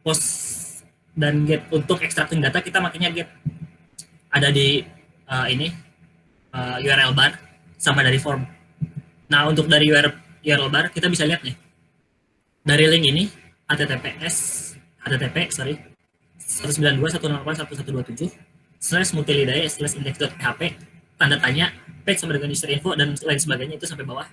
post dan get. Untuk extracting data kita makanya get. Ada di URL bar sama dari form. Nah, untuk dari URL bar kita bisa lihat nih. Dari link ini http 192.168.1127/multilidae/index.php tanda tanya page sama dengan user info dan lain sebagainya itu sampai bawah.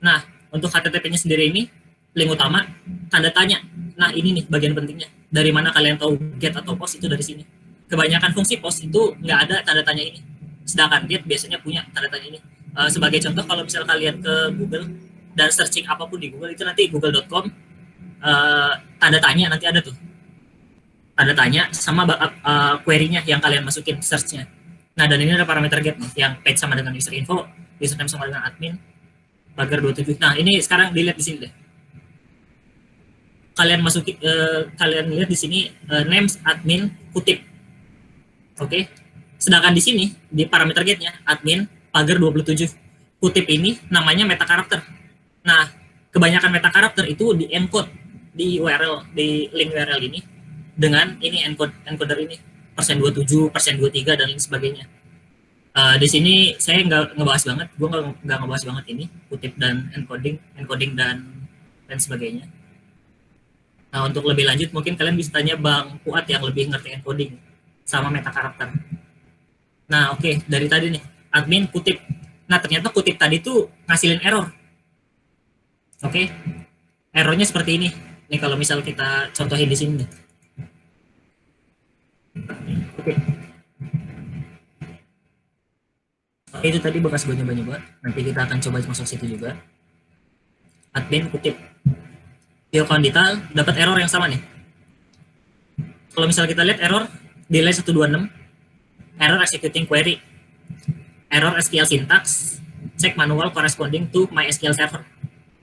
Nah, untuk HTTP-nya sendiri ini link utama tanda tanya. Nah, ini nih bagian pentingnya. Dari mana kalian tahu get atau post itu dari sini. Kebanyakan fungsi post itu nggak ada tanda tanya ini. Sedangkan get biasanya punya tanda tanya ini. Sebagai contoh, kalau misal kalian ke Google dan searching apapun di Google itu nanti google.com tanda tanya nanti ada tuh. Tanda tanya sama query-nya yang kalian masukin search-nya. Nah, dan ini ada parameter get nih, yang page sama dengan user info, username sama dengan admin, pagar 27. Nah, ini sekarang dilihat di sini deh. Kalian masukin, kalian lihat di sini names admin kutip. Oke. Sedangkan di sini di parameter get-nya admin pagar 27. Kutip ini namanya meta karakter. Nah, kebanyakan meta karakter itu di encode di URL, di link URL ini dengan ini encoder ini %27, %23 dan lain sebagainya. Di sini saya nggak ngebahas banget, gue nggak ngebahas banget ini kutip dan encoding dan lain sebagainya. Nah, untuk lebih lanjut mungkin kalian bisa tanya Bang Fuad yang lebih ngerti encoding sama meta karakter. Nah, oke, dari tadi nih admin kutip. Nah, ternyata kutip tadi tuh ngasilin error. Oke, errornya seperti ini. Nih kalau misal kita contohin di sini nih. Oke. Itu tadi bekas gue nyoba-nyoba. Nanti kita akan coba masuk situ juga. Admin kutip. View account detail dapat error yang sama nih. Kalau misal kita lihat error delay 126, error executing query, error SQL syntax, check manual corresponding to MySQL server.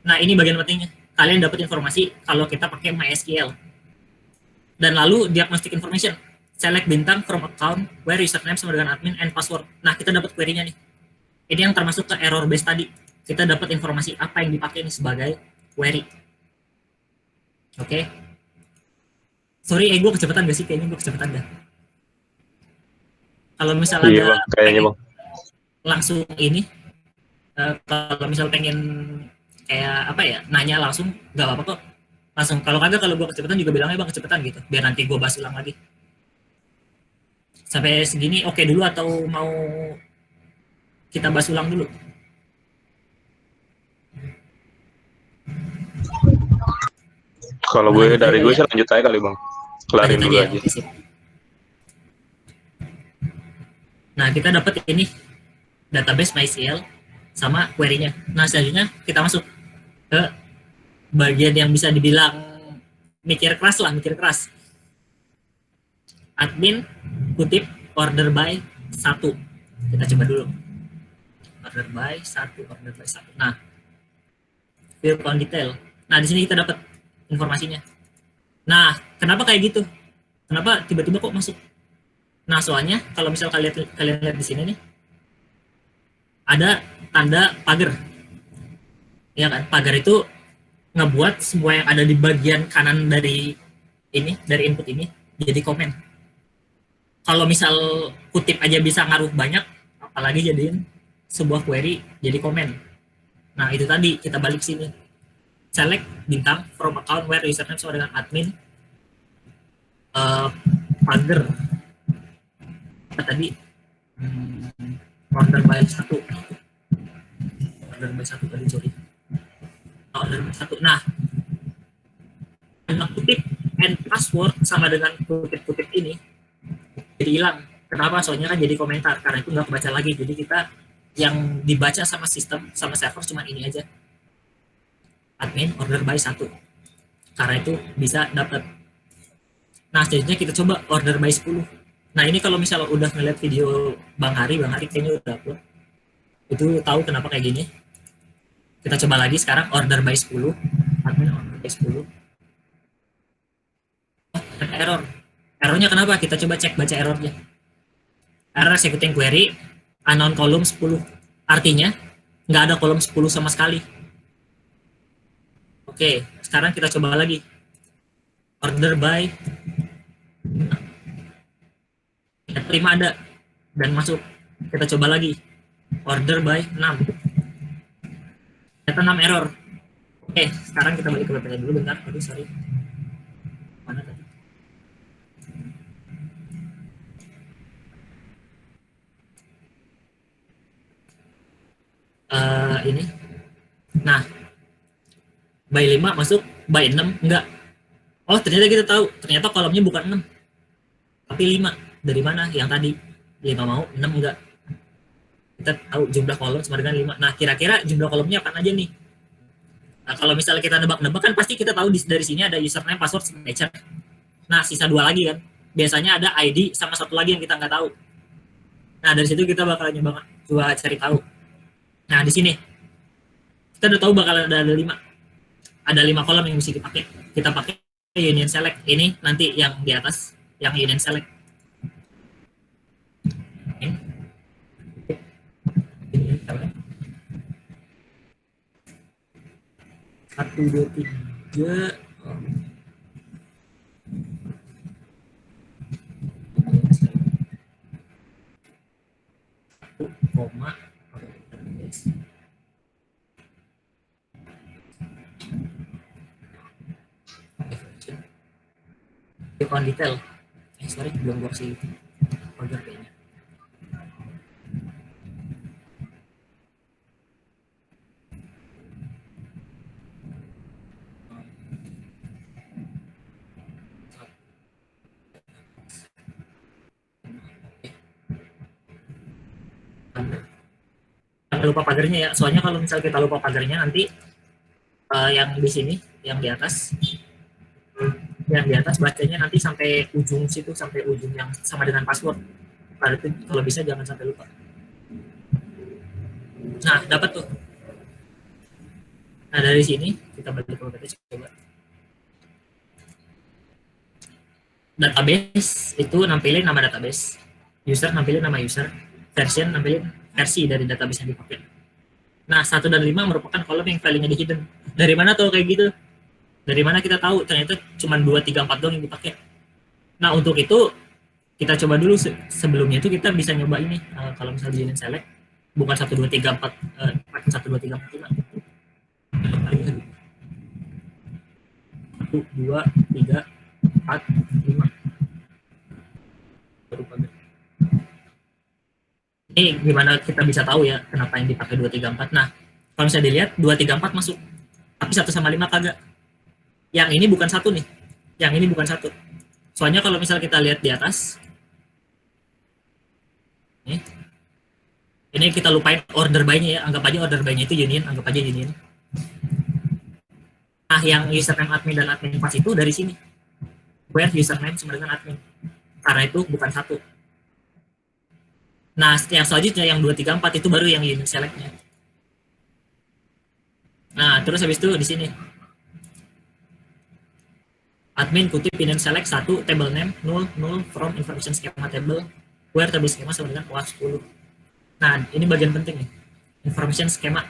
Nah, ini bagian pentingnya. Kalian dapat informasi kalau kita pakai MySQL. Dan lalu diagnostic information. Select bintang from account where username sama dengan admin and password. Nah, kita dapat query-nya nih. Ini yang termasuk ke error base tadi. Kita dapat informasi apa yang dipakai nih sebagai query. Oke. Sorry, gue kecepatan gak sih? Kayaknya gue kecepatan dah. Kalau misalnya iya, bang, kayaknya bang. Langsung ini, kalau misal pengen kayak apa ya, nanya langsung nggak apa-apa kok. Langsung, kalau kagak, kalau gue kecepatan juga bilangnya bang kecepatan gitu, biar nanti gue bahas ulang lagi. Sampai segini oke dulu atau mau kita bahas ulang dulu? Kalau gue dari gue sih lanjut aja kali bang, kelarin dulu aja. Nah, kita dapat ini database MySQL sama query-nya. Nah, selanjutnya kita masuk ke bagian yang bisa dibilang mikir keras lah, mikir keras. Admin kutip order by 1. Kita coba dulu. Order by 1, order by 1. Nah, view account detail. Nah, di sini kita dapat informasinya. Nah, kenapa kayak gitu? Kenapa tiba-tiba kok masuk? Nah, soalnya kalau misal kalian lihat di sini nih, ada tanda pagar. Ya kan? Pagar itu ngebuat semua yang ada di bagian kanan dari ini, dari input ini jadi komen. Kalau misal kutip aja bisa ngaruh banyak, apalagi jadiin sebuah query jadi komen. Nah, itu tadi kita balik sini. Select bintang from account where username sama dengan admin pagar tadi order by 1 tadi, sorry, order by 1. Nah, kutip and password sama dengan kutip-kutip ini jadi hilang. Kenapa? Soalnya kan jadi komentar, karena itu nggak kebaca lagi. Jadi kita yang dibaca sama sistem sama server cuma ini aja, admin order by 1, karena itu bisa dapat. Nah, selanjutnya kita coba order by 10. Nah, ini kalau misalnya udah ngeliat video Bang Hari kayaknya udah upload, itu tahu kenapa kayak gini. Kita coba lagi sekarang order by 10, admin order by 10. Error. Errornya kenapa? Kita coba cek baca errornya. Error executing query unknown column 10. Artinya nggak ada kolom 10 sama sekali. Oke, sekarang kita coba lagi. order by 5 ada dan masuk. Kita coba lagi order by 6, ternyata 6 error. Oke, sekarang kita balik ke webnya dulu bentar. Aduh, sorry, mana tadi? Ini. Nah, by 5 masuk, by 6 enggak. Oh, ternyata kita tahu, ternyata kolomnya bukan 6 tapi 5. Dari mana? Yang tadi 5 mau, 6 enggak. Kita tahu jumlah kolom sama dengan 5. Nah, kira-kira jumlah kolomnya apa aja nih? Nah, kalau misalnya kita nebak-nebak kan pasti kita tahu dari sini ada username, password, signature. Nah, sisa 2 lagi kan. Biasanya ada ID sama satu lagi yang kita nggak tahu. Nah, dari situ kita bakal coba cari tahu. Nah, di sini kita udah tahu bakal ada 5. Ada 5 kolom yang bisa dipakai. Kita pakai union select. Ini nanti yang di atas, yang union select. Satu, dua, tiga. Koma. Click on detail. Sorry, belum gua kasih order kayaknya. Jangan lupa pagarnya ya, soalnya kalau misal kita lupa pagarnya nanti yang di sini, yang di atas bacanya nanti sampai ujung situ, sampai ujung yang sama dengan password. Kalau bisa jangan sampai lupa. Nah, dapat tuh. Nah, dari sini kita balik ke database, coba. Database itu nampilin nama database, user nampilin nama user, version nampilin versi dari database yang dipakai. Nah, 1 dan 5 merupakan kolom yang filenya di hidden. Dari mana tuh kayak gitu? Dari mana kita tahu? Ternyata cuma 2, 3, 4 doang yang dipakai. Nah, untuk itu kita coba dulu sebelumnya itu kita bisa nyoba ini. Kalau misalnya di union select bukan 1, 2, 3, 4 1, 2, 3, 4, 5. 1, 2, 3, 4, 5. Ini gimana kita bisa tahu ya kenapa yang dipakai 2, 3, 4. Nah, kalau misalnya dilihat 2, 3, 4 masuk, tapi 1 sama 5 kagak. Yang ini bukan 1 nih, yang ini bukan 1. Soalnya kalau misalnya kita lihat di atas, ini kita lupain order by-nya ya, anggap aja order by-nya itu union, anggap aja union. Nah, yang username admin dan admin pass itu dari sini, where username sama dengan admin, karena itu bukan 1. Nah, yang selanjutnya yang 2, 3, 4 itu baru yang union select-nya. Nah, terus habis itu di sini admin kutip union select 1 table name null from information schema table where table schema sama dengan UAS 10. Nah, ini bagian penting nih. Information schema.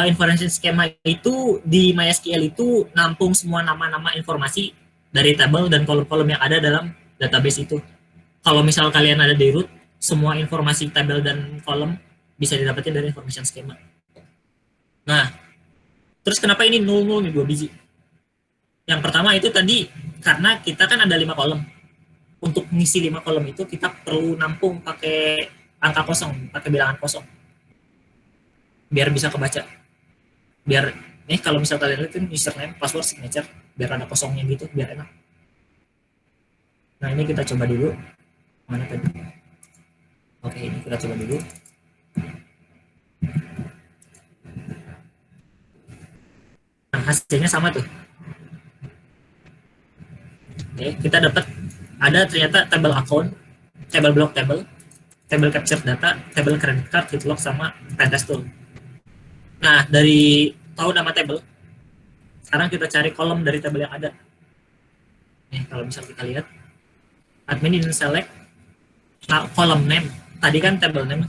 Information schema itu di MySQL itu nampung semua nama-nama informasi dari table dan kolom-kolom yang ada dalam database itu. Kalau misal kalian ada di root, semua informasi tabel dan kolom bisa didapatkan dari information schema. Nah, terus kenapa ini 0 nih 2 biji? Yang pertama itu tadi karena kita kan ada 5 kolom. Untuk ngisi 5 kolom itu kita perlu nampung pakai angka kosong, pakai bilangan kosong. Biar bisa kebaca. Biar kalau misal kalian lihat username, password, signature, biar ada kosongnya gitu, biar enak. Nah, ini kita coba dulu. Mana tadi? Oke, ini kita coba dulu. Nah, hasilnya sama tuh. Oke, kita dapat ada ternyata table account, table block table, table capture data, table credit card, hit log, sama pentest tool. Nah, dari tahu nama table, sekarang kita cari kolom dari table yang ada. Nih, kalau bisa kita lihat, admin union select, kolom name. Tadi kan table name,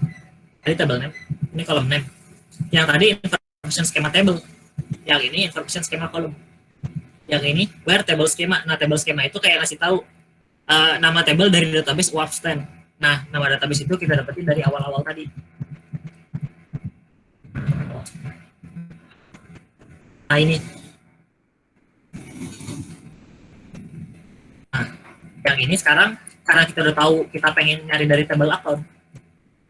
ini kolom name. Yang tadi information schema table, yang ini information schema kolom. Yang ini where table schema. Nah, table schema itu kayak ngasih tahu nama table dari database Warpstand. Nah, nama database itu kita dapetin dari awal-awal tadi. Nah, ini. Nah, yang ini sekarang karena kita udah tahu kita pengen nyari dari table account,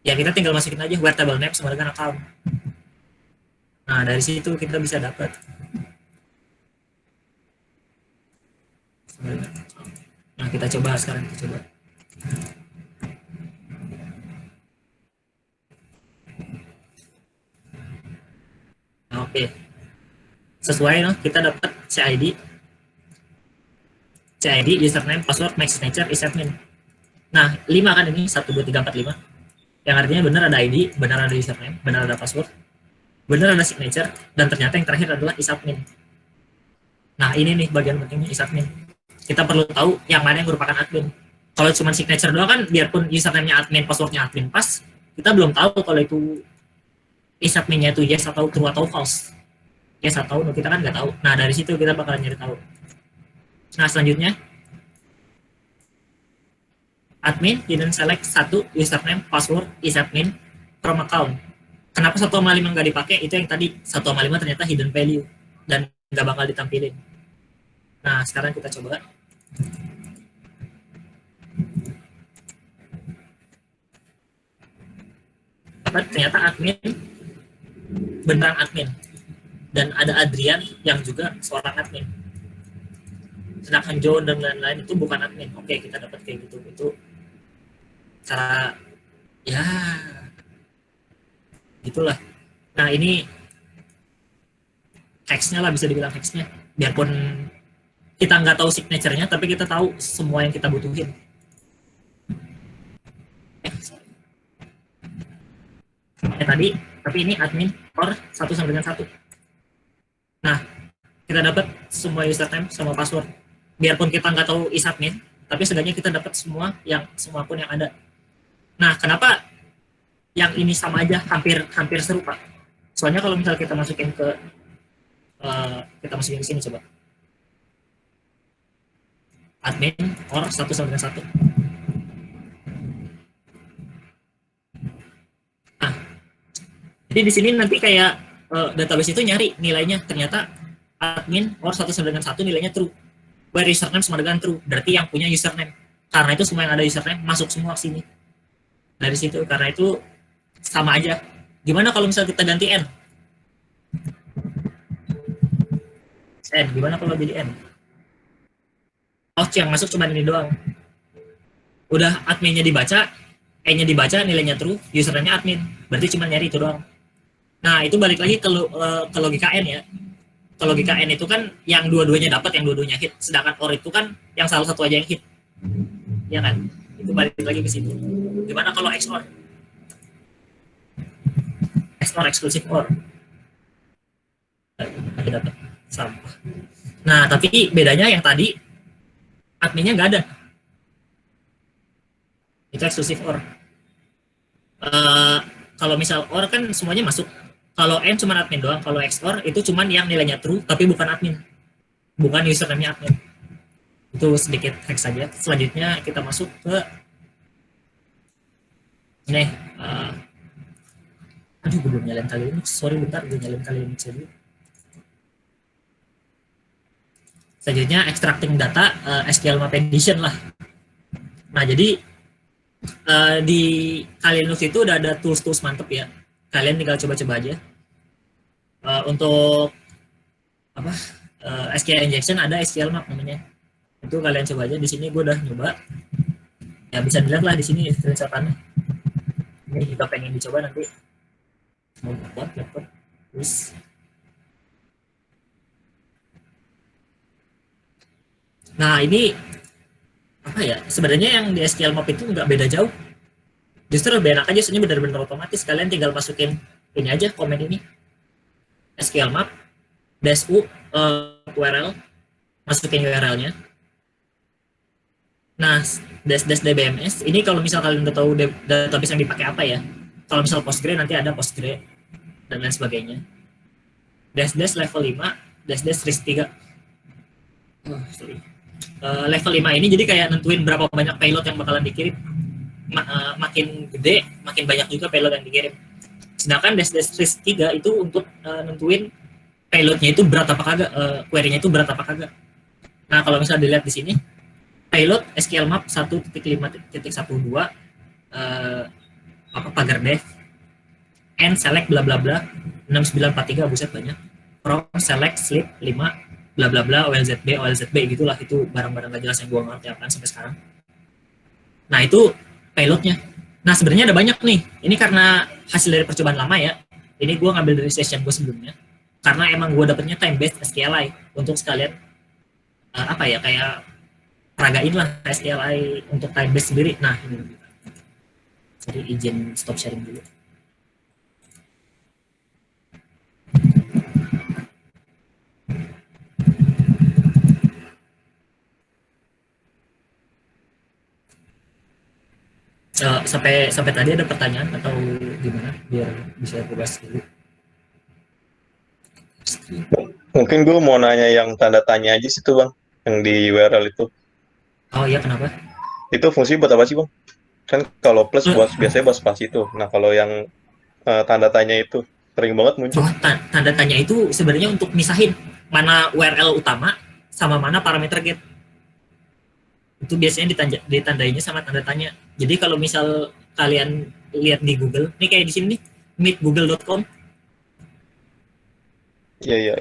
ya kita tinggal masukin aja where table name sama dengan account. Nah, dari situ kita bisa dapat. Nah, kita coba sekarang, kita coba. Nah, oke. Sesuai, no? Kita dapat CID, username, password, my signature, is admin. Nah, 5 kan ini, 1, 2, 3, 4, 5. Yang artinya benar ada ID, benar ada username, benar ada password, benar ada signature, dan ternyata yang terakhir adalah is admin. Nah, ini nih bagian pentingnya is admin. Kita perlu tahu yang mana yang merupakan admin. Kalau cuma signature doang kan, biarpun username-nya admin, password-nya admin pas, kita belum tahu kalau itu is admin-nya itu yes atau true atau false. Yes atau no, kita kan nggak tahu. Nah, dari situ kita bakalan nyari tahu. Nah, selanjutnya, admin hidden select 1 username, password, is admin, from account. Kenapa 1,5 nggak dipakai? Itu yang tadi 1,5 ternyata hidden value dan nggak bakal ditampilin. Nah, sekarang kita coba. Ternyata admin beneran admin dan ada Adrian yang juga seorang admin. Sedangkan John dan lain-lain itu bukan admin. Oke, kita dapat kayak gitu. Itu cara ya gitulah. Nah, ini teksnya lah, bisa dibilang teksnya. Biarpun kita nggak tahu signature-nya, tapi kita tahu semua yang kita butuhin. Tadi, tapi ini admin or 1 sama dengan 1. Nah, kita dapat semua username sama password. Biarpun kita nggak tahu is admin, tapi setidaknya kita dapat semua akun yang ada. Nah, kenapa yang ini sama aja, hampir serupa? Soalnya kalau misal kita masukin ke sini coba. Admin or 1 sama dengan 1. Nah, jadi di sini nanti kayak database itu nyari nilainya, ternyata admin or 1 sama dengan 1 nilainya true. Where username sama dengan true, berarti yang punya username. Karena itu semua yang ada username masuk semua ke sini. Dari situ, karena itu sama aja. Gimana kalau misal kita ganti N? N, gimana kalau jadi N? Ouch, yang masuk cuma ini doang. Udah adminnya dibaca, E-nya dibaca, nilainya true, username-nya admin. Berarti cuma nyari itu doang. Nah, itu balik lagi ke logika N ya. Ke logika N itu kan yang dua-duanya dapat, yang dua-duanya hit. Sedangkan OR itu kan yang salah satu aja yang hit. Ya kan? Itu balik lagi ke situ. Gimana kalau XOR? XOR, exclusive OR. Nanti dapat sampah. Nah, tapi bedanya yang tadi adminnya nggak ada. Itu exclusive OR. Kalau misal OR kan semuanya masuk. Kalau N cuma admin doang. Kalau XOR itu cuma yang nilainya true tapi bukan admin. Bukan username-nya admin. Itu sedikit hack saja. Selanjutnya kita masuk ke ini. Aduh, gue belum nyalain kali ini. Sorry, bentar. Gue nyalain kali ini dulu. Selanjutnya extracting data SQL Map Edition lah. Nah, jadi di Linux itu udah ada tools mantep ya. Kalian tinggal coba-coba aja. Untuk apa? SQL injection ada SQL Map namanya. Itu kalian coba aja. Di sini gue udah nyoba. Ya bisa dilihat lah di sini screenshot-annya. Ini kita pengen dicoba nanti. Mau buat laptop. Terus nah, ini apa ya? Sebenarnya yang di SQL Map itu nggak beda jauh. Justru lebih enak aja, soalnya benar-benar otomatis. Kalian tinggal masukin ini aja, komen ini. SQL Map, -u, URL, masukin URL-nya. Nah, -dbms, ini kalau misal kalian udah tahu database yang dipakai apa ya. Kalau misal Postgre, nanti ada Postgre, dan lain sebagainya. --level 5, --RIS 3. Sorry. Level 5 ini jadi kayak nentuin berapa banyak payload yang bakalan dikirim. Makin gede, makin banyak juga payload yang dikirim. Sedangkan dash 3 itu untuk nentuin payloadnya itu berat apa kagak, query-nya itu berat apa kagak. Nah, kalau misalnya dilihat di sini, payload SQL map 1.5.12 apa pagar dev and select bla bla bla 6943, buset banyak. From select sleep 5 bla bla bla OLZB gitulah, itu barang-barang gak jelas yang gua ngerti apaan sampai sekarang. Nah, itu payloadnya. Nah, sebenarnya ada banyak nih. Ini karena hasil dari percobaan lama ya. Ini gue ngambil dari session gue sebelumnya. Karena emang gue dapetnya time based SQLI untuk sekalian apa ya, kayak peragain lah SQLI untuk time based sendiri. Nah, ini. Jadi izin stop sharing dulu. Sampai tadi ada pertanyaan atau gimana biar bisa gue bahas dulu. Mungkin gue mau nanya yang tanda tanya aja sih tuh bang, yang di URL itu. Oh iya, kenapa? Itu fungsi buat apa sih bang? Kan kalau plus buat biasanya buat spasi itu. Nah kalau yang tanda tanya itu sering banget muncul. Oh, tanda tanya itu sebenarnya untuk misahin mana URL utama sama mana parameter get. Itu biasanya ditandainya sama tanda tanya. Jadi kalau misal kalian lihat di Google, ini kayak di sini nih, meetgoogle.com. Iya iya.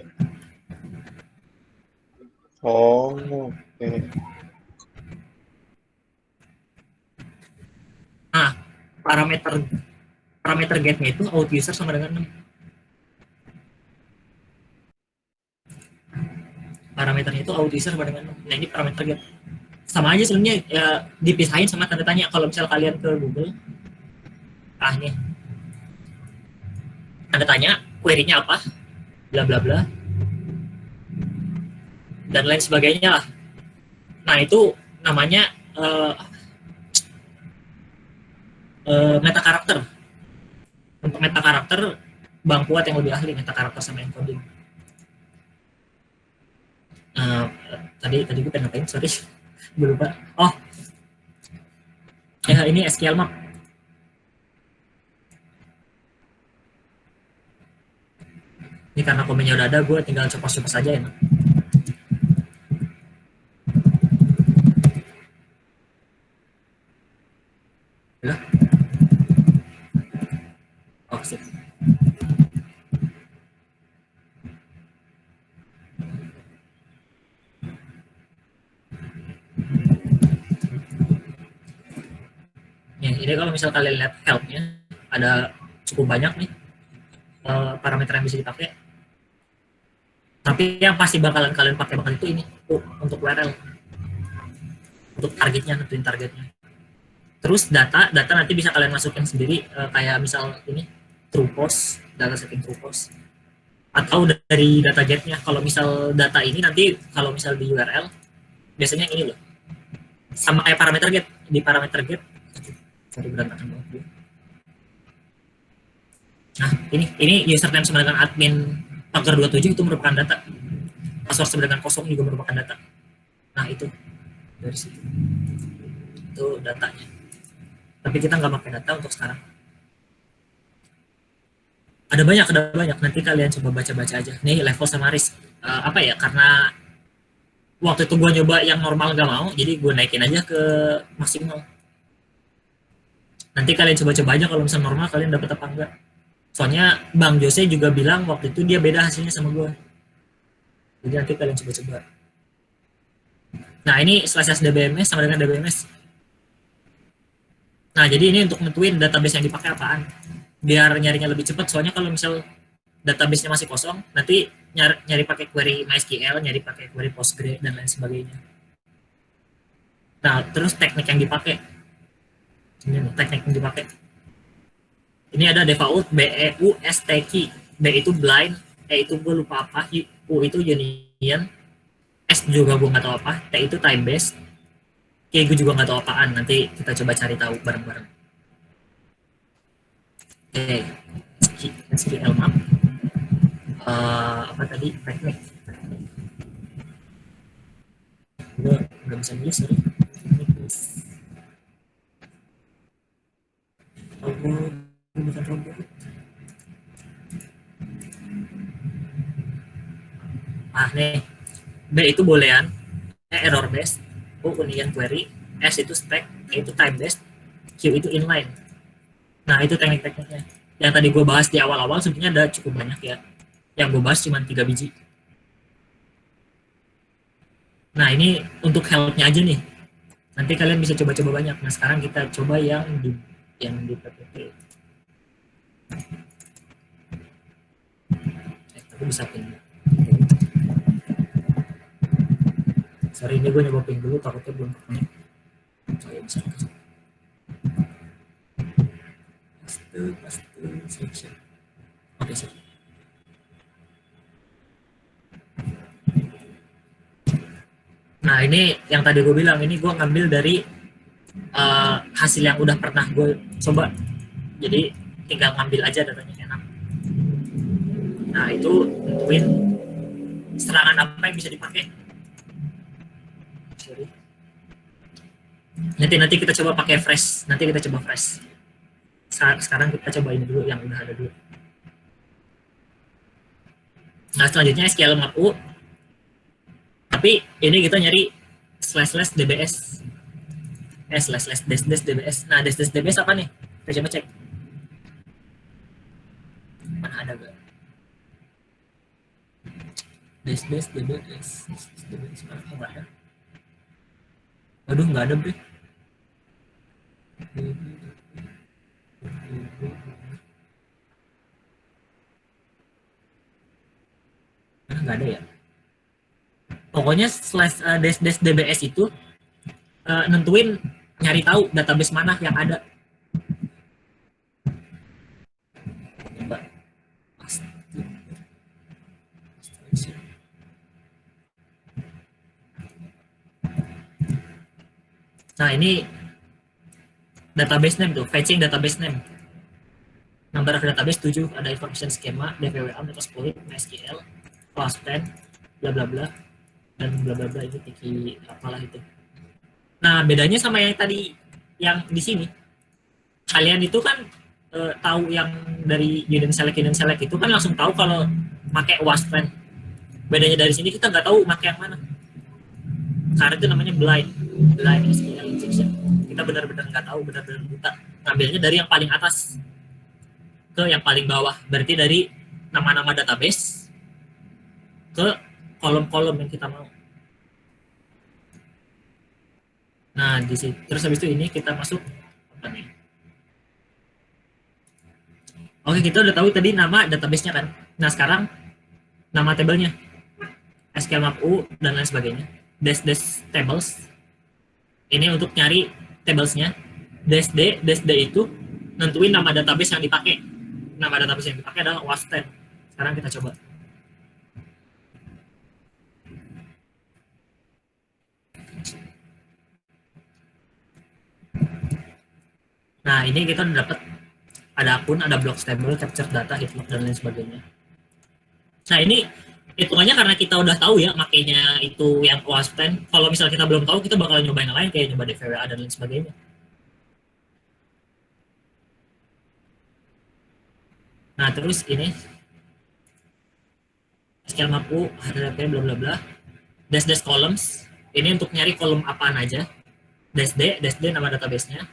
Oh, oke. Nah, parameter parameter get-nya itu out user sama dengan 6. Parameternya itu out user sama dengan 6. Nah, ini parameter get. Sama aja sebenarnya ya, dipisahin sama tanda tanya. Kalau misal kalian ke Google, nih, tanda tanya, query-nya apa, bla bla bla, dan lain sebagainya lah. Nah, itu namanya meta karakter. Untuk meta karakter, Bang Kuat yang lebih ahli meta karakter sama encoding. Tadi gue pengen ngapain, sorry, gue lupa. Oh, ya ini SQL map. Ini karena komennya udah ada, gue tinggal copas-copas aja ya. Ya. Oh, sip. Ya, ini kalau misal kalian lihat help-nya, ada cukup banyak nih parameter yang bisa dipakai. Tapi yang pasti bakalan kalian pakai bakal itu ini untuk URL, untuk targetnya, nentuin targetnya. Terus data nanti bisa kalian masukin sendiri, kayak misal ini true post, data setting true post, atau dari data get-nya. Kalau misal data ini nanti kalau misal di URL biasanya ini loh, sama kayak parameter get. Di parameter get, sorry berantakan banget. Nah, ini username sama dengan admin pagar 27 itu merupakan data. Password sama dengan kosong juga merupakan data. Nah, itu dari situ. Itu datanya. Tapi kita nggak pakai data untuk sekarang. Ada banyak. Nanti kalian coba baca-baca aja. Nih level sama risk. Apa ya? Karena waktu itu gue nyoba yang normal nggak mau, jadi gue naikin aja ke maksimal. Nanti kalian coba-coba aja kalau misalnya normal kalian dapat apa enggak. Soalnya Bang Jose juga bilang waktu itu dia beda hasilnya sama gue. Jadi nanti kalian coba-coba. Nah, ini slash DBMS sama dengan DBMS. Nah, jadi ini untuk nentuin database yang dipakai apaan. Biar nyarinya lebih cepat, soalnya kalau misal database-nya masih kosong, nanti nyari pakai query MySQL, nyari pakai query Postgre, dan lain sebagainya. Nah, terus teknik yang dipakai. Ini teknik yang dipakai. Ini ada default BEUSTQ. B itu blind, E itu gue lupa apa, U itu union, S juga gue nggak tahu apa, T itu time based, Q gue juga nggak tahu apaan. Nanti kita coba cari tahu bareng-bareng. Oke, SQL map. Apa tadi teknik? gue nggak bisa nulis, sorry. Robot, bukan robot. Nih, B itu boolean, error based, U union query, S itu stack, E itu time based, Q itu inline. Nah, itu teknik-tekniknya. Yang tadi gue bahas di awal-awal sebenarnya ada cukup banyak ya. Yang gue bahas cuma 3 biji. Nah, ini untuk helpnya aja nih. Nanti kalian bisa coba-coba banyak. Nah, sekarang kita coba yang di PPT. Aku bisa pin. Sorry, ini gue nyoba pin dulu, takutnya belum connect. Saya bisa. Paste, selection. Oke, sih. Nah, ini yang tadi gue bilang, ini gue ngambil dari hasil yang udah pernah gue coba. Jadi tinggal ngambil aja datanya enak. Nah, itu tentuin serangan apa yang bisa dipakai. Sorry. Nanti kita coba pakai fresh. Nanti kita coba fresh. Sekarang kita coba ini dulu yang udah ada dulu. Nah, selanjutnya SQL map U. Tapi ini kita nyari // dbs. // dbs. Nah, dbs apa nih? Kita coba cek. Mana ada gak? dbs. Dbs mana nggak ada? Aduh, nggak ada, Bre. Nggak ada ya. Pokoknya /dbs itu nentuin nyari tahu database mana yang ada. Coba. Nah, ini database name tuh, fetching database name. Number of database 7, ada information schema, DVWA, Metasploit, MySQL, Cloudpen, bla bla bla, dan bla bla bla, itu tiki apalah itu. Nah, bedanya sama yang tadi yang di sini. Kalian itu kan tahu yang dari hidden select itu kan langsung tahu kalau pakai Waspen. Bedanya dari sini kita nggak tahu pakai yang mana. Karena itu namanya blind SQL injection. Kita benar-benar nggak tahu, benar-benar buta. Ngambilnya dari yang paling atas ke yang paling bawah. Berarti dari nama-nama database ke kolom-kolom yang kita mau. Nah, di sini terus habis itu ini kita masuk apa nih? Oke, kita udah tahu tadi nama database-nya kan. Nah, sekarang nama tabelnya. SQL map U dan lain sebagainya. Dash tables. Ini untuk nyari tablesnya. Dash D itu nentuin nama database yang dipakai. Nama database yang dipakai adalah Waspen. Sekarang kita coba. Nah, ini kita udah dapat ada akun, ada block table, capture data, hitlog, dan lain sebagainya. Nah, ini hitungannya karena kita udah tahu ya makainya itu yang Waspen. Kalau misalnya kita belum tahu, kita bakal nyoba yang lain kayak nyoba DVWA dan lain sebagainya. Nah, terus ini SQL map U, HTTP, bla bla bla. Dash columns. Ini untuk nyari kolom apaan aja. Dash D nama database-nya.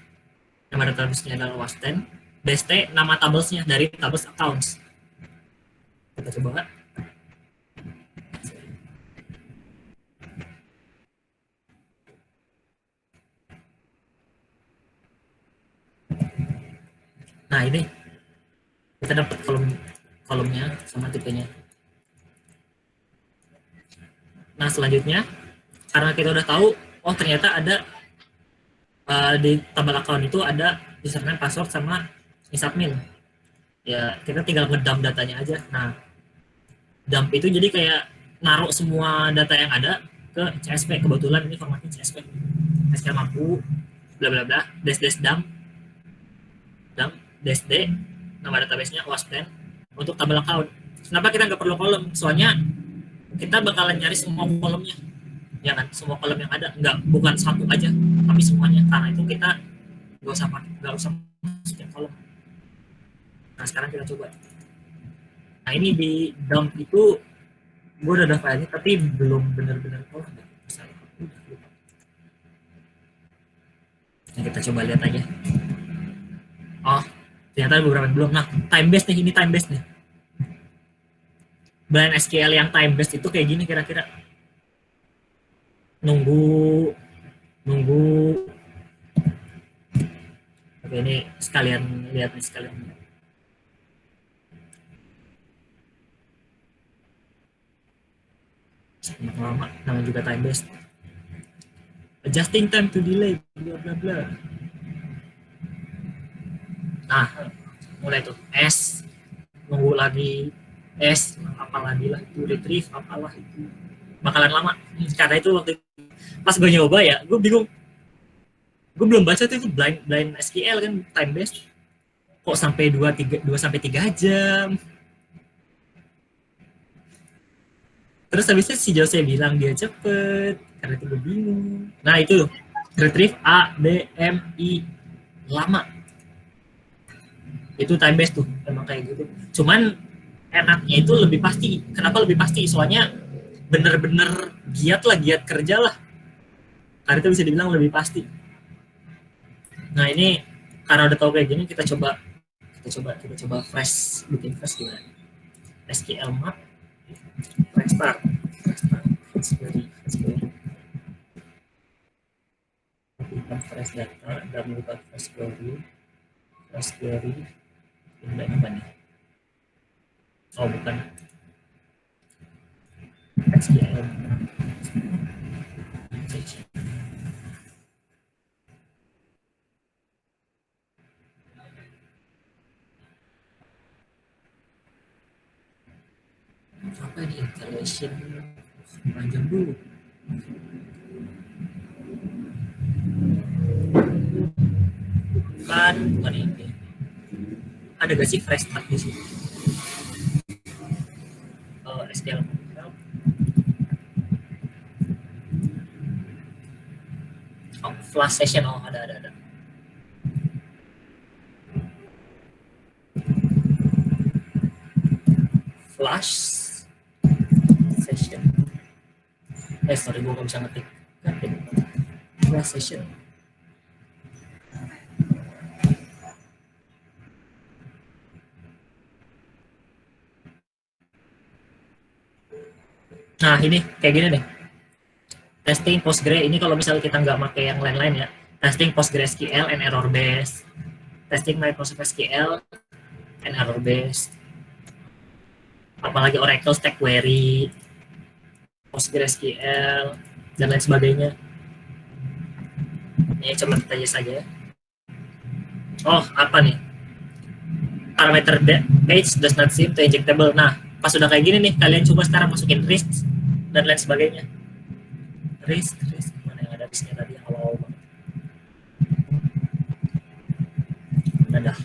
Nama database-nya adalah Waspen. Dash T nama tablesnya dari tables accounts. Kita coba. Nah, ini kita dapat kolomnya sama tipenya. Nah, selanjutnya karena kita udah tahu, oh ternyata ada di tabel account itu ada username, password, sama submit. Ya, kita tinggal ngedump datanya aja. Nah, dump itu jadi kayak naruh semua data yang ada ke CSV. Kebetulan ini formatnya CSV. SQL mampu, bla bla bla, dash dump, dash D, nama database-nya Waspen untuk tabel account. Kenapa kita nggak perlu kolom? Soalnya kita bakalan nyari semua kolomnya. ya kan, semua kolom yang ada, bukan satu aja tapi semuanya, karena itu kita nggak usah masukin kolom. Nah sekarang kita coba. Nah ini di dump itu gue udah ada filenya tapi belum benar-benar kolom ya. Nah, kita coba lihat aja. Oh ternyata beberapa belum. Nah time base nih, ini time base nih. Bahan SQL yang time base itu kayak gini kira-kira. Nunggu Oke, ini sekalian lihat nih, sekalian lama, namanya juga time based. Adjusting time to delay, bla bla bla. Nah, mulai tuh S, nunggu lagi S, apalagi lah itu retrieve, apalah itu bakalan lama. Karena itu waktu pas gue nyoba ya, gue bingung. Gue belum baca tuh itu blind SQL kan time based. Kok sampai 2 sampai 3 jam. Terus habisnya si Jose bilang dia cepet, karena itu gue bingung. Nah itu retrieve A D M I lama. Itu time based tuh, emang kayak gitu. Cuman enaknya itu lebih pasti. Kenapa lebih pasti? Soalnya bener-bener giat kerja lah. Karena itu bisa dibilang lebih pasti. Nah ini karena udah tahu kayak gini, kita coba fresh, bikin fresh gimana? SQL map, fresh start, fresh data, dan melakukan fresh query, ini apa nih? Oh bukan, SQL. Apa ini installation panjang dulu. Bukan ini. Ada gak sih fresh start di sini? SQL. Oh, flash session, oh ada. Flash session. Sorry, gue gak bisa ngetik. Flash session. Nah ini kayak gini deh. Testing Postgre ini kalau misalnya kita nggak pakai yang lain-lain ya. Testing PostgreSQL and error based. Testing Microsoft SQL and error based. Apalagi Oracle Stack Query, PostgreSQL dan lain sebagainya. Ini coba kita aja saja. Oh apa nih? Parameter page does not seem to injectable. Nah pas sudah kayak gini nih, kalian coba sekarang masukin risk dan lain sebagainya. Risk mana yang ada risknya tadi awal banget. Dah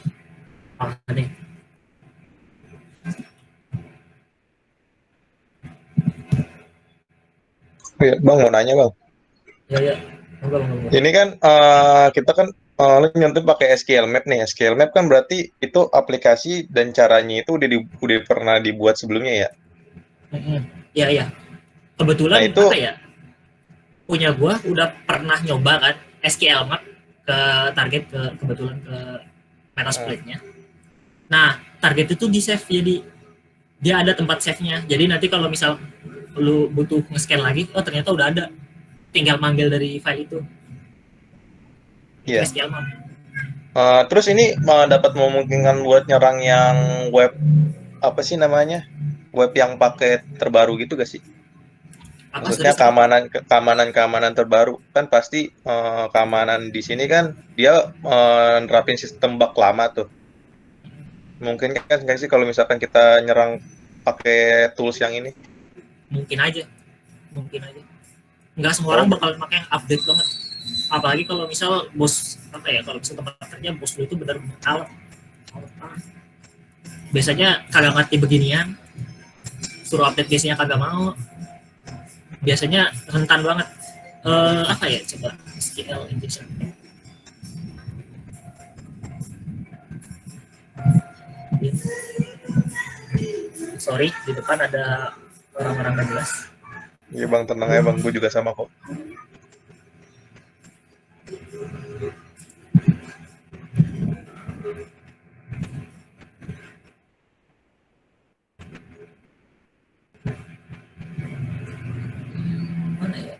nih. Ya, Bang mau nanya Bang. Ya. Ini kan kita kan nyentuh pakai SQL Map nih. SQL Map kan berarti itu aplikasi dan caranya itu udah pernah dibuat sebelumnya ya? Iya. Kebetulan nah, itu apa ya? Punya gua udah pernah nyoba kan SQL Map ke target kebetulan ke Metasploit-nya. Nah, target itu di save, jadi dia ada tempat save-nya. Jadi nanti kalau misal lu butuh nge-scan lagi, oh ternyata udah ada. Tinggal manggil dari file itu. Iya. SQL Map. Terus ini dapat memungkinkan buat nyerang yang web apa sih namanya? Web yang pakai terbaru gitu gak sih? Maksudnya keamanan terbaru kan pasti keamanan di sini kan dia nerapin sistem bug lama tuh. Mungkin kan nggak sih kalau misalkan kita nyerang pakai tools yang ini? Mungkin aja. Nggak semua orang bakal pakai yang update banget. Apalagi kalau misal bos kalau misal tempat kerja bos lu itu benar-benar alot. Biasanya kagak ngerti beginian, suruh update case-nya kagak mau. biasanya rentan banget. Apa ya, coba SQL injection. Sorry, di depan ada orang-orang gak jelas. Iya bang, tenang aja bang, gue juga sama kok. Mana ya?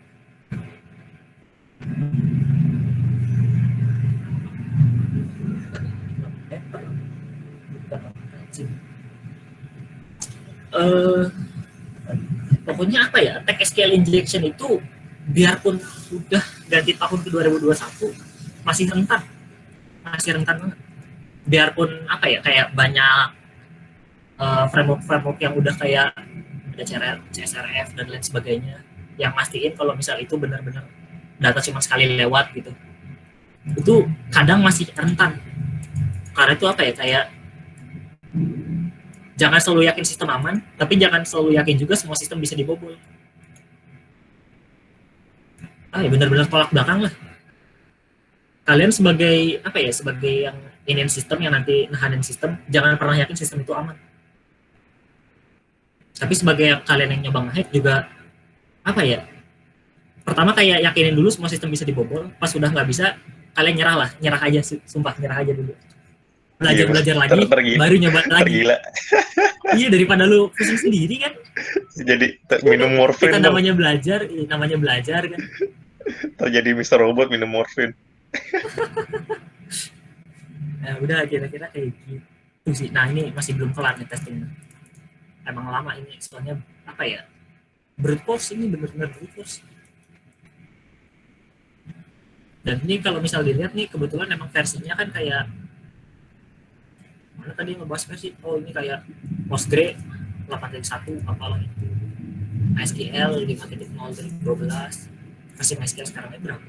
Eh, pokoknya apa ya, tech SQL injection itu biarpun sudah ganti tahun ke 2021 masih rentan, banget. Biarpun apa ya, kayak banyak framework yang udah kayak ada CSRF dan lain sebagainya yang mastiin kalau misal itu benar-benar data cuma sekali lewat gitu, itu kadang masih rentan. Karena itu apa ya, kayak jangan selalu yakin sistem aman, tapi jangan selalu yakin juga semua sistem bisa dibobol. Ya benar-benar tolak belakang lah. Kalian sebagai apa ya, sebagai yang iniin sistem, yang nanti nahanin sistem, jangan pernah yakin sistem itu aman. Tapi sebagai kalian yang nyoba ngehack juga apa ya, pertama kayak yakinin dulu semua sistem bisa dibobol. Pas sudah nggak bisa, kalian nyerah aja, sumpah nyerah aja dulu. Belajar lagi, baru nyoba lagi. Tergila. Iya, daripada lu pusing sendiri kan. Jadi minum morfin. Kita namanya belajar kan. Terjadi Mr. Robot minum morfin. Nah, udah kira-kira kayak gitu sih. Nah, ini masih belum kelar nih testing. Emang lama ini, soalnya apa ya, brute force ini benar-benar brute force. Dan ini kalau misal dilihat nih, kebetulan emang versinya kan kayak mana tadi ngebahas versi, ini kayak Postgre 8.1 apalah itu, SQL 5.0/12, versi MySQL sekarang berapa?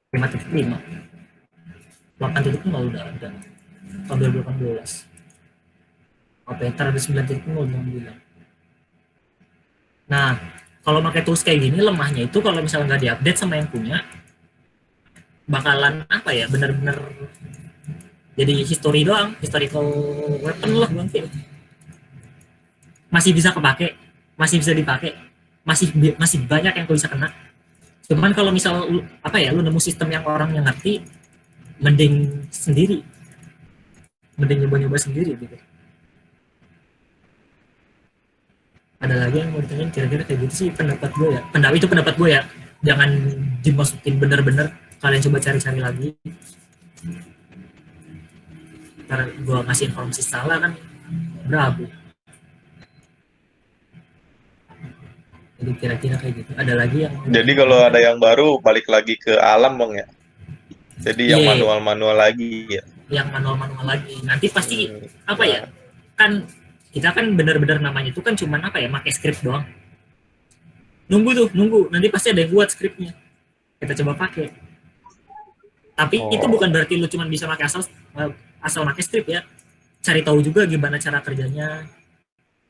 5.5, 8.0 udah ada tahun 2018. Operator ada 9.0 bilang. Nah, kalau pakai tools kayak gini, lemahnya itu kalau misalnya nggak diupdate sama yang punya, bakalan apa ya, bener-bener jadi history doang, historical weapon lah mungkin. Masih bisa kepake, masih bisa dipakai, masih banyak yang bisa kena. Cuman kalau misal apa ya, lu nemu sistem yang orang yang ngerti, mending nyoba-nyoba sendiri gitu. Ada lagi yang mau ditanyain kira-kira kayak gitu sih pendapat gue ya. Pendapat gue ya. Jangan dimasukin bener-bener, kalian coba cari-cari lagi. Karena gue ngasih informasi salah kan berabu. Jadi kira-kira kayak gitu. Ada lagi yang... Jadi kalau ada yang baru balik lagi ke alam bang ya. Jadi yang manual-manual lagi ya. Yang manual-manual lagi. Nanti pasti apa ya? Kan kita kan benar-benar namanya itu kan cuman apa ya, pakai script doang. Nunggu. Nanti pasti ada yang buat scriptnya. Kita coba pakai. Tapi itu bukan berarti lu cuma bisa pakai asal pakai script ya. Cari tahu juga gimana cara kerjanya.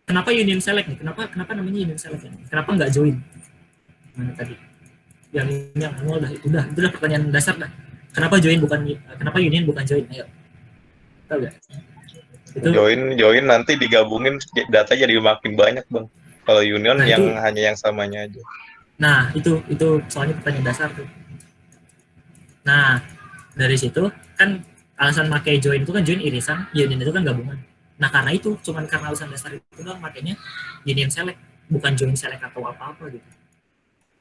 Kenapa union select nih? Kenapa namanya union select ya? Kenapa nggak join? Mana tadi? Yang manual dah, itu dah pertanyaan dasar dah. Kenapa union bukan join? Ayo. Tahu gak? Itu join nanti digabungin data jadi makin banyak bang. Kalau union yang hanya yang samanya aja. Nah itu soalnya pertanyaan dasar tuh. Nah dari situ kan alasan pakai join itu kan join irisan, union itu kan gabungan. Nah karena itu cuman karena alasan dasar itu doang makanya union select, bukan join select atau apa-apa gitu.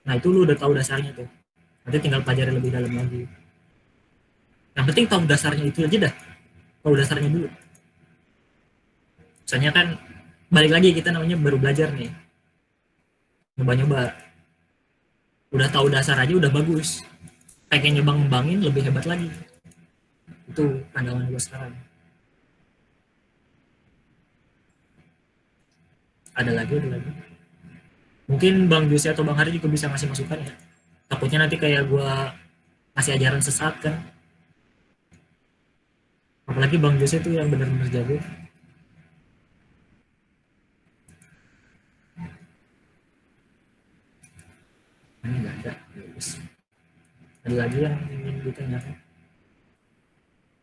Nah itu lu udah tahu dasarnya tuh. Nanti tinggal pelajari lebih dalam lagi. Yang penting tahu dasarnya itu aja dah. Tahu dasarnya dulu. Soalnya kan balik lagi kita namanya baru belajar nih. Nyoba-nyoba. Udah tahu dasar aja udah bagus. Pengen nyoba ngembangin lebih hebat lagi. Itu pandangan gue sekarang. Ada lagi. Mungkin Bang Jose atau Bang Hari juga bisa ngasih masukan ya. Takutnya nanti kayak gue ngasih ajaran sesat kan. Apalagi Bang Jose itu yang benar-benar jago. Ini nggak ada. Bagus. Ada lagi yang ingin ditanyakan?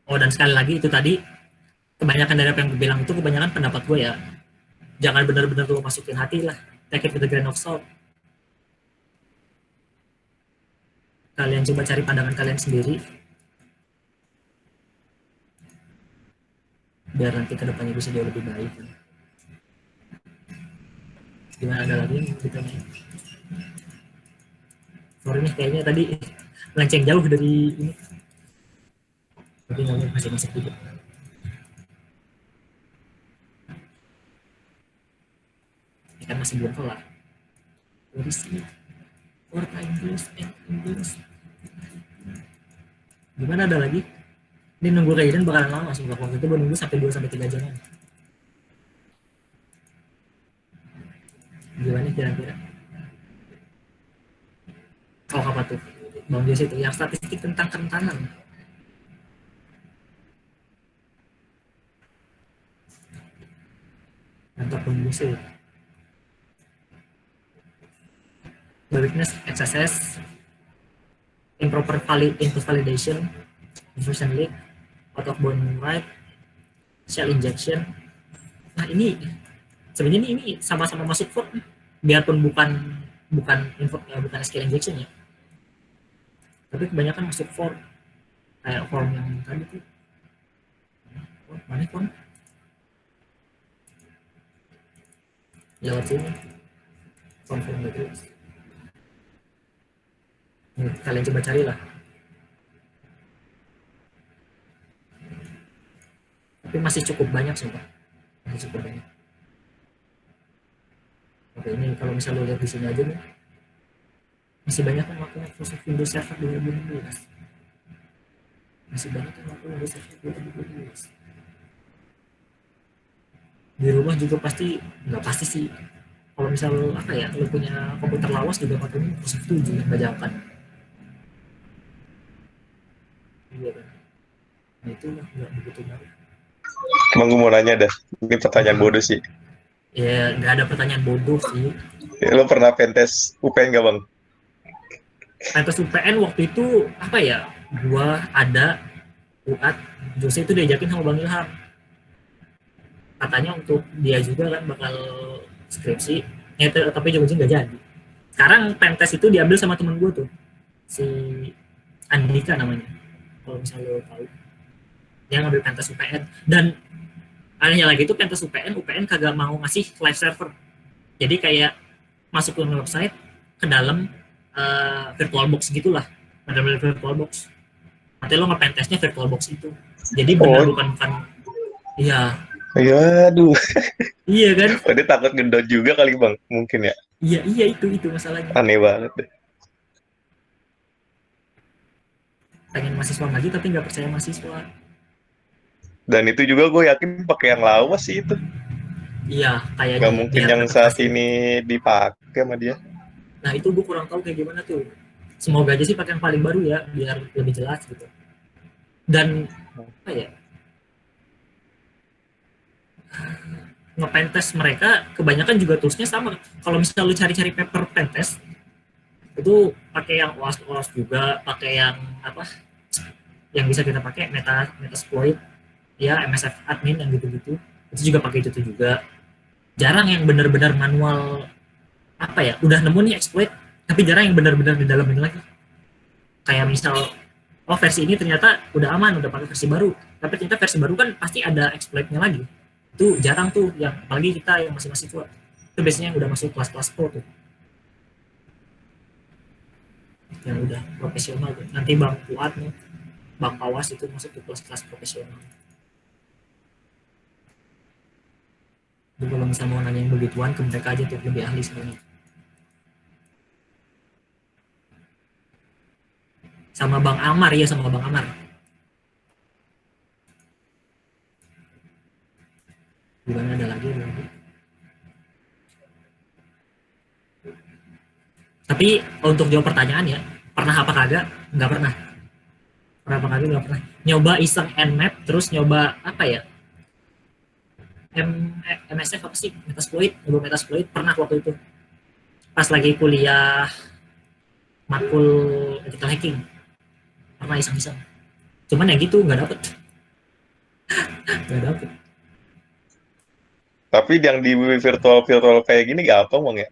Oh, dan sekali lagi itu tadi, kebanyakan dari apa yang gue bilang itu kebanyakan pendapat gue ya. Jangan benar-benar lo masukin hati lah. Take it with a grain of salt. Kalian coba cari pandangan kalian sendiri. Biar nanti kedepannya bisa jauh lebih baik. Gimana, ada lagi yang ditanya? Sorry nih, kayaknya tadi melenceng jauh dari ini. Tapi nggak masih masuk juga. Ini kan masih belum kelar. Kondisi Porta Inggris and Inggris. Gimana, ada lagi? Ini nunggu Raiden bakalan lama sih. Waktu itu gue nunggu sampai 2-3 jam. Gimana kira-kira? Oh, apa tuh? Bang Jose itu yang statistik tentang kerentanan. Mantap Bang Jose. The weakness, XSS, improper input validation, inversion leak, out of bound write, shell injection. Nah ini sebenarnya ini sama-sama masuk for, biarpun bukan SQL injection ya, tapi kebanyakan masuk for kayak form yang tadi tuh. Mana form? Lewat sini form gitu. Kalian coba carilah. Tapi masih cukup banyak sih, Pak. Masih cukup banyak. Oke, ini kalau misalnya lo lihat di sini aja nih, masih banyak yang pakai Microsoft Windows Server 2016. Masih banyak yang pakai Windows Server 2012. Di rumah juga pasti, nggak pasti sih. Kalau misal apa ya, lo punya komputer lawas juga pakai Microsoft 7 yang bajakan. Iya kan? Nah itu nggak begitu baik. Emang gue mau nanya dah, ini pertanyaan bodoh sih. Ya nggak ada pertanyaan bodoh sih. Ya, lo pernah pentes UPN gak bang? Pentes UPN waktu itu apa ya? Gua ada UAT, Jose itu diajakin sama Bang Ilham. Katanya untuk dia juga kan bakal skripsi, tapi ujung-ujung nggak jadi. Sekarang pentes itu diambil sama temen gue tuh, si Andika namanya. Kalau misalnya lo tahu, dia ngambil pentes UPN. Dan anehnya lagi itu pentes UPN kagak mau ngasih live server. Jadi kayak masuk ke website ke dalam VirtualBox gitulah, benar-benar VirtualBox. Nanti lo ngepentesnya VirtualBox itu. Jadi benar bukan iya. Iya, aduh. Iya kan? Oh, dia takut gendot juga kali bang, mungkin ya. Iya itu masalahnya. Aneh banget deh. Pengen mahasiswa lagi tapi nggak percaya mahasiswa. Dan itu juga gue yakin pakai yang lawas sih itu. Iya, kayaknya. Gak mungkin yang saat ini dipakai sama dia. Nah itu gue kurang tahu kayak gimana tuh. Semoga aja sih pakai yang paling baru ya, biar lebih jelas gitu. Dan apa ya? Nge-pentest mereka kebanyakan juga toolsnya sama. Kalau misalnya lu cari-cari paper pentest itu pakai yang OWASP juga, pakai yang apa? Yang bisa kita pakai Metasploit, ya MSF admin yang gitu-gitu. Itu juga pakai itu juga. Jarang yang benar-benar manual apa ya? Udah nemu nih exploit, tapi jarang yang benar-benar di dalam ini lagi. Kayak misal oh versi ini ternyata udah aman, udah pakai versi baru, tapi ternyata versi baru kan pasti ada exploitnya lagi. Itu jarang tuh, yang apalagi kita yang masih mahasiswa itu biasanya yang udah masuk kelas-kelas pro tuh, yang udah profesional tuh. Nanti Bang Fuad nih, Bang Pawas itu masuk ke kelas-kelas profesional. Jadi kalau misalnya mau nanya yang begituan ke mereka aja tuh, lebih ahli sebenarnya. Sama Bang Amar ya, sama Bang Amar. Gimana, ada lagi? Tapi untuk jawab pertanyaan ya, pernah apa kagak? Nggak pernah. Pernah apa kagak? Nggak pernah. Nyoba iseng Nmap, terus nyoba apa ya? MSF apa sih? Metasploit, nyoba Metasploit pernah waktu itu. Pas lagi kuliah matkul ethical hacking, pernah iseng-iseng, cuman ya gitu nggak dapet. Tapi yang di virtual kayak gini gampang bang ya?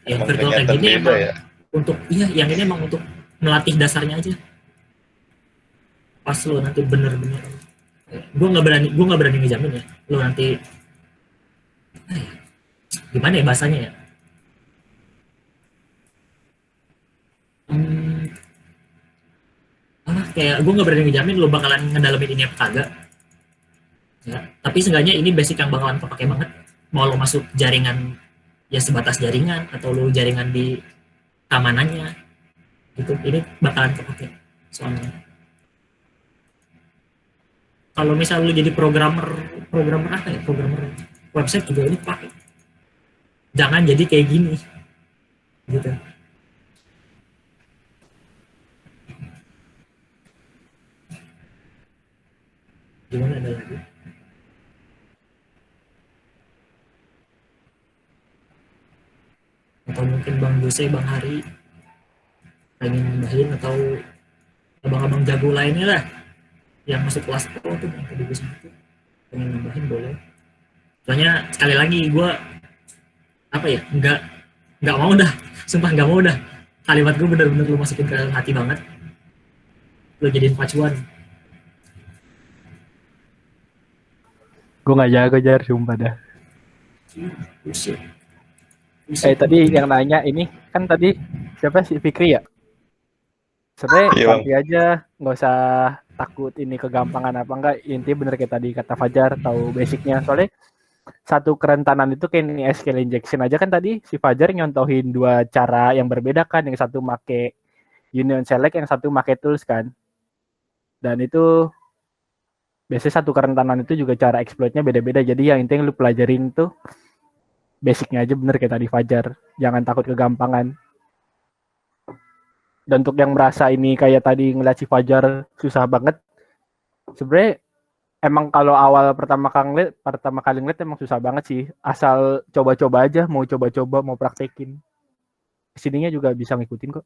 Yang Emang virtual kayak kelihatan gini beda emang ya? untuk yang ini emang untuk melatih dasarnya aja. Pas lo nanti bener-bener, gue nggak berani ngejamin ya lo nanti gimana ya bahasanya ya, hmm, kayak gue nggak berani ngejamin lo bakalan ngedalamin ini apa kagak ya, tapi seenggaknya ini basic yang bakalan kepake banget, mau lo masuk jaringan ya sebatas jaringan atau lo jaringan di keamanannya gitu, ini bakalan kepake. Soalnya kalau misal lo jadi programmer programmer apa ya, programmer website juga ini pakai, jangan jadi kayak gini gitu. Gimana ada lagi? Atau mungkin Bang Jose, Bang Hari pengen nambahin, atau abang-abang jago lainnya lah yang masuk kelas pro tuh yang tadi gue sebut, pengen nambahin boleh. Soalnya sekali lagi gue apa ya, nggak mau dah, sumpah nggak mau dah, kalimat gue bener-bener lu masukin ke hati banget, lu jadiin pacuan. Gue nggak jago jar, sumpah dah. Buset. Tadi yang nanya ini kan tadi siapa sih, Fikri ya? Sebenarnya santai aja, nggak usah takut ini kegampangan apa enggak. Intinya bener kayak tadi kata Fajar, tahu basicnya. Soalnya satu kerentanan itu kayak ini SQL injection aja kan, tadi si Fajar nyontohin dua cara yang berbeda kan, yang satu make union select, yang satu make tools kan. Dan itu biasanya satu kerentanan itu juga cara exploitnya beda-beda. Jadi yang intinya lu pelajarin tuh basicnya aja, bener kayak tadi Fajar. Jangan takut kegampangan. Dan untuk yang merasa ini kayak tadi ngeliat si Fajar susah banget, sebenarnya emang kalau awal pertama kali ngeliat emang susah banget sih. Asal coba-coba aja, mau coba-coba, mau praktekin. Kesininya juga bisa ngikutin kok.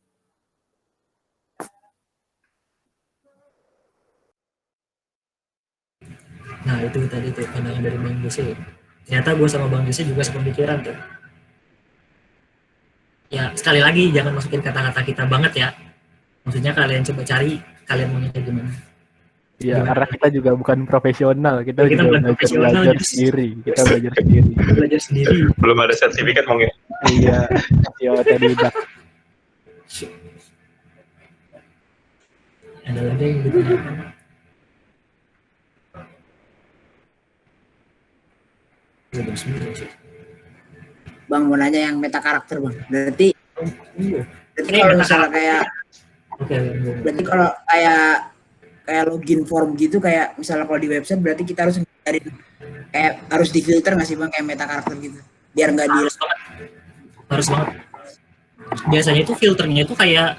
Nah itu tadi tuh pandangan dari Bang Jose. Ternyata gue sama Bang Jose juga sepemikiran tuh. Ya sekali lagi jangan masukin kata-kata kita banget ya. Maksudnya kalian coba cari kalian maunya kayak gimana. Iya, karena kita juga bukan profesional, kita ya, juga belajar sendiri. Kita belajar sendiri. Belajar sendiri. Belum ada sertifikat bang ya? Iya, ya tadi udah. Ada lagi yang ditanyakan? Bang mau nanya yang meta karakter bang. Berarti kalau misalnya kayak, berarti kalau kayak login form gitu, kayak misalnya kalau di website berarti kita harus ngajarin kayak harus difilter nggak sih bang, kayak meta karakter gitu, biar nggak harus banget. Biasanya itu filternya itu kayak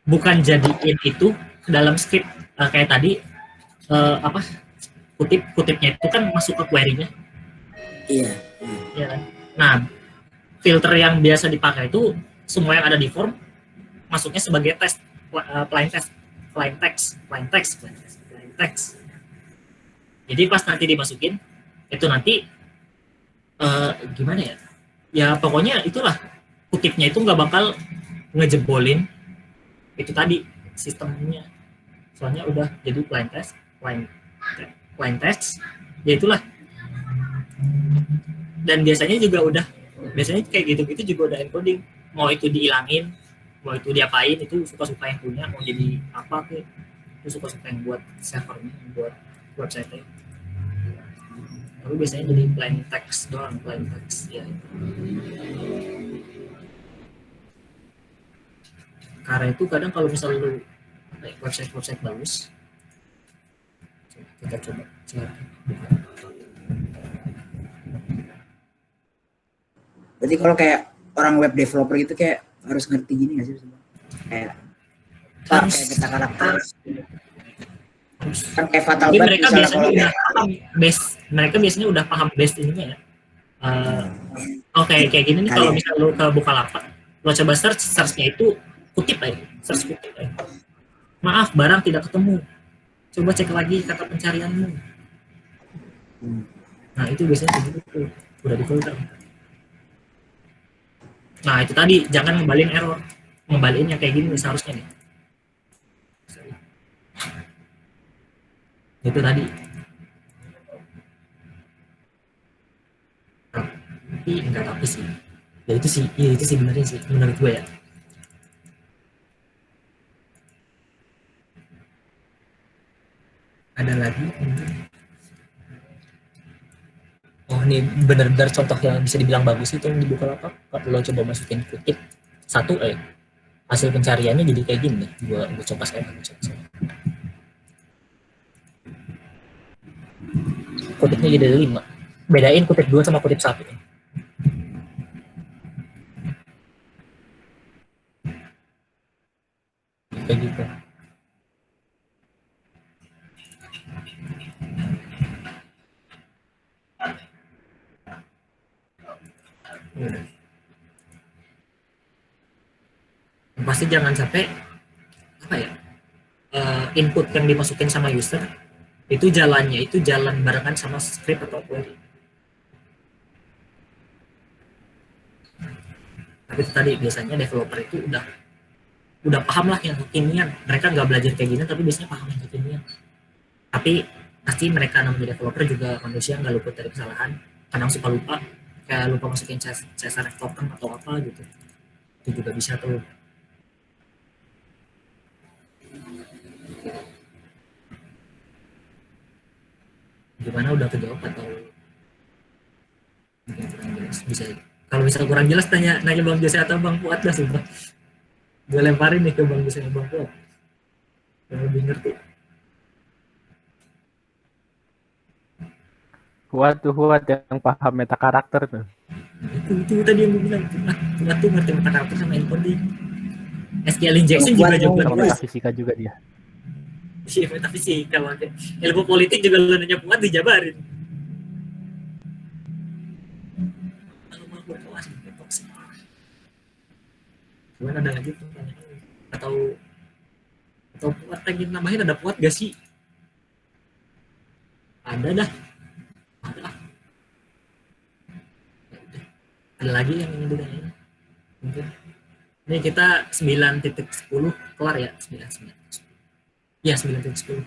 bukan jadiin itu dalam script kayak tadi apa kutipnya itu kan masuk ke query-nya. Iya. Ya kan? Nah, filter yang biasa dipakai itu semua yang ada di form masuknya sebagai test, plain text. Jadi pas nanti dimasukin itu nanti gimana ya? Ya pokoknya itulah, kutipnya itu nggak bakal ngejebolin itu tadi sistemnya. Soalnya udah jadi plain text, ya itulah. Dan biasanya kayak gitu-gitu juga udah encoding, mau itu dihilangin, mau itu diapain, itu suka-suka yang punya, mau jadi apa tuh, itu suka-suka yang buat servernya, buat website-nya. Tapi biasanya jadi plain text doang, plain text ya. Karena itu kadang kalau misalnya lu website bagus, kita coba cari. Berarti kalau kayak orang web developer gitu kayak harus ngerti gini nggak sih? Kayak meta karakter. Kan kayak fatal banget. Mereka biasanya udah paham base. Mereka biasanya udah paham base ininya ya. Kayak gini nih, kalau misalnya lo ke Bukalapak, lo coba search-nya itu kutip aja, search kutip aja. Maaf, barang tidak ketemu. Coba cek lagi kata pencarianmu. Nah, itu biasanya begitu. Udah difilter. Nah, itu tadi, jangan ngebalikin error. Ngebalikin yang kayak gini seharusnya nih. Itu tadi. Tapi enggak tapi sih. Ya itu sih benernya sih, menurut gue ya. Ada lagi. Oh, ini benar-benar contoh yang bisa dibilang bagus itu yang di Bukalapak. Kalau lo coba masukin kutip satu hasil pencariannya jadi kayak gini nih. Gue coba sekarang. Kutipnya jadi 5. Bedain kutip 2 sama kutip 1. Kayak gitu. Pasti jangan sampai apa ya, input yang dimasukin sama user itu jalan barengan sama script atau query. Tapi tadi biasanya developer itu udah paham lah yang kekinian. Mereka nggak belajar kayak gini tapi biasanya paham yang kekinian. Tapi pasti mereka namanya developer juga manusia, nggak luput dari kesalahan. Kadang suka lupa, kayak lupa masukin CSRF token atau apa gitu. Itu juga bisa tuh. Gimana, udah kejawab atau kurang jelas? Bisa. Kalau misalnya kurang jelas nanya Bang Jose atau Bang Fuad lah sumpah. Gue lemparin nih ke Bang Jose dan Bang Fuad. Yang lebih ngerti. Fuad yang paham meta karakter tuh. Itu tadi yang gue bilang. Fuad tuh ngerti meta karakter sama encoding. SQL injection juga jago sama metafisika juga dia. Iya, metafisika makanya. Ilmu politik juga lu nanya Fuad dijabarin. Gimana, ada lagi pertanyaan? Atau Fuad pengen nambahin, ada Fuad gak sih? Ada dah. Ada lagi yang ingin ditanyain? Mungkin. Ini kita 9.10 kelar ya? 9. Ya, 9.10.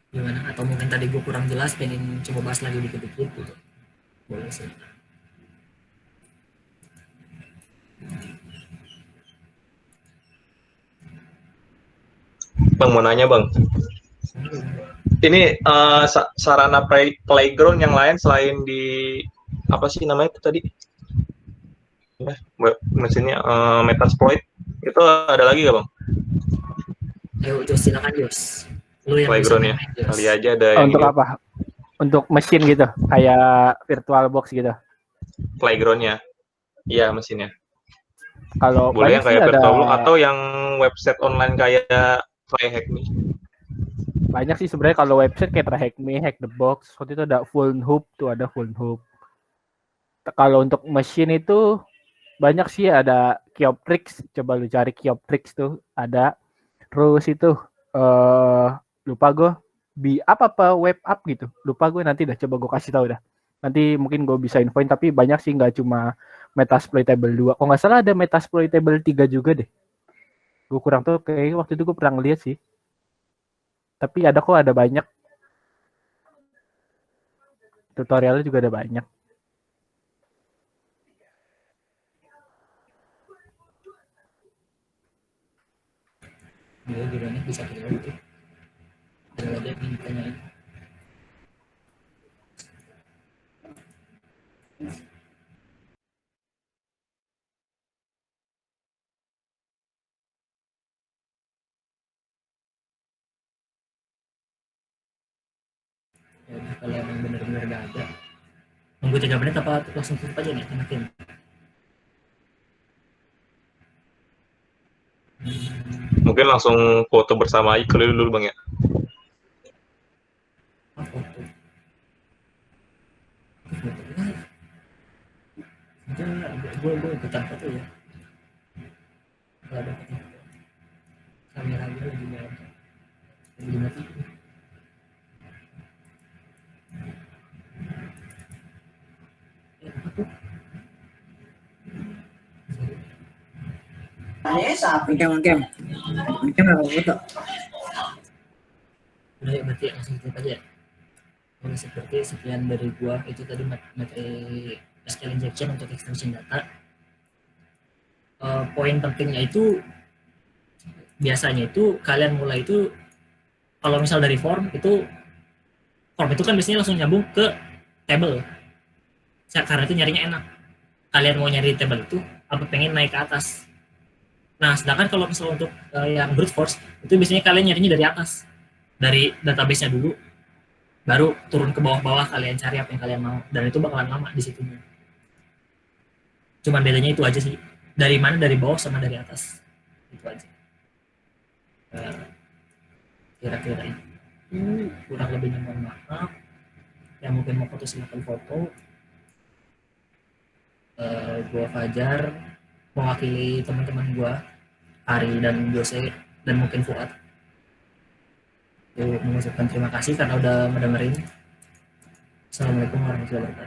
Gimana? Atau mungkin tadi gue kurang jelas, pengen coba bahas lagi dikit-dikit gitu. Boleh sih. Bang, mau nanya Bang. Ini sarana playground yang lain selain di apa sih namanya itu tadi? Mesinnya Metasploit itu ada lagi gak Bang? Ayo Jos, silakan Jos. Lu yang playground ya. Kali aja ada. Untuk apa? Untuk mesin gitu, kayak virtual box gitu. Playgroundnya, iya mesinnya. Kalau boleh yang kayak virtual box atau yang website online kayak TryHackMe. Banyak sih sebenarnya kalau website kayak TryHackMe, Hack the Box, waktu itu ada Fullhoop tuh, ada Fullhoop. Kalau untuk mesin itu banyak sih, ada Kioptrix, coba lu cari Kioptrix tuh ada. Terus itu lupa gue apa web app gitu, lupa gue, nanti dah coba gue kasih tahu dah. Nanti mungkin gue bisa infoin, tapi banyak sih, nggak cuma Metasploitable 2. Kalau nggak salah ada Metasploitable 3 juga deh. Gue kurang tahu, kayak waktu itu gue pernah ngeliat sih. Tapi ada kok, ada banyak. Tutorialnya juga ada banyak. Dia gimana bisa kejawab itu? Ada lagi yang ingin ditanyain? Ya, kalau emang benar-benar gak ada, nunggu 3 menit apa langsung tutup aja nih, enakin. Mungkin langsung foto bersama Iqlil dulu Bang ya. gue ikutan foto ya. Gak ada foto. Kamera gue lagi nggak ada. Lagi mati. Sapi kem apa foto? Udah ya berarti langsung tutup aja ya. Seperti sekian dari gua, itu tadi materi SQL injection untuk extension data. Poin pentingnya itu biasanya itu kalian mulai itu kalau misal dari form itu kan biasanya langsung nyambung ke table karena itu nyarinya enak. Kalian mau nyari table itu apa pengen naik ke atas. Nah sedangkan kalau misal untuk yang brute force itu biasanya kalian nyarinya dari atas, dari database nya dulu, baru turun ke bawah-bawah kalian cari apa yang kalian mau, dan itu bakalan lama di situ. Cuman bedanya itu aja sih, dari mana, dari bawah sama dari atas, itu aja. Kira-kira itu kurang lebihnya mohon maaf. Yang mungkin mau foto silakan foto. Gua Fajar mewakili teman-teman gua Ari dan Jose dan mungkin Fuad. Mengucapkan terima kasih karena udah mendengarin. Assalamualaikum warahmatullahi wabarakatuh.